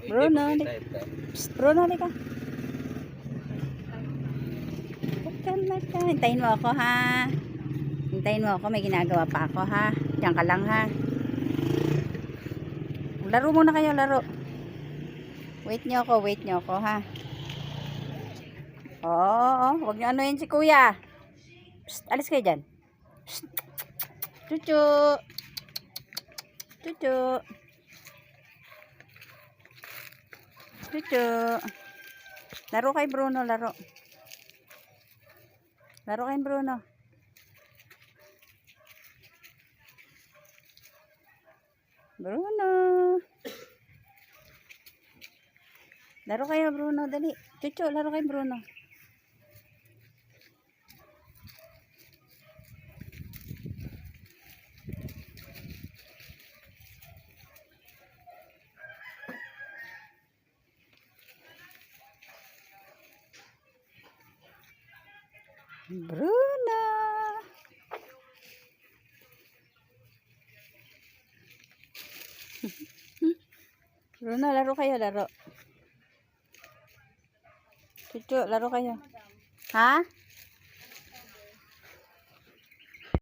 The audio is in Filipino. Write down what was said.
Bruno, Psst, Bruno, halika. Hintayin mo ako, ha? Hintayin mo ako, may ginagawa pa ako, ha? Diyan ka lang, ha? Laro muna kayo, laro. Wait nyo ako, ha? Oo, huwag nyo anuhin si kuya. Psst, alis kayo dyan. Psst. Chuchu. Chuchu. Chuchu. Laro kay Bruno, laro. Laro kay Bruno. Bruno. Laro kayo, Bruno, dali. Chuchu, laro kay Bruno. Bruno. Bruno, laro kayo, laro. Chuchu, laro kayo. Ha?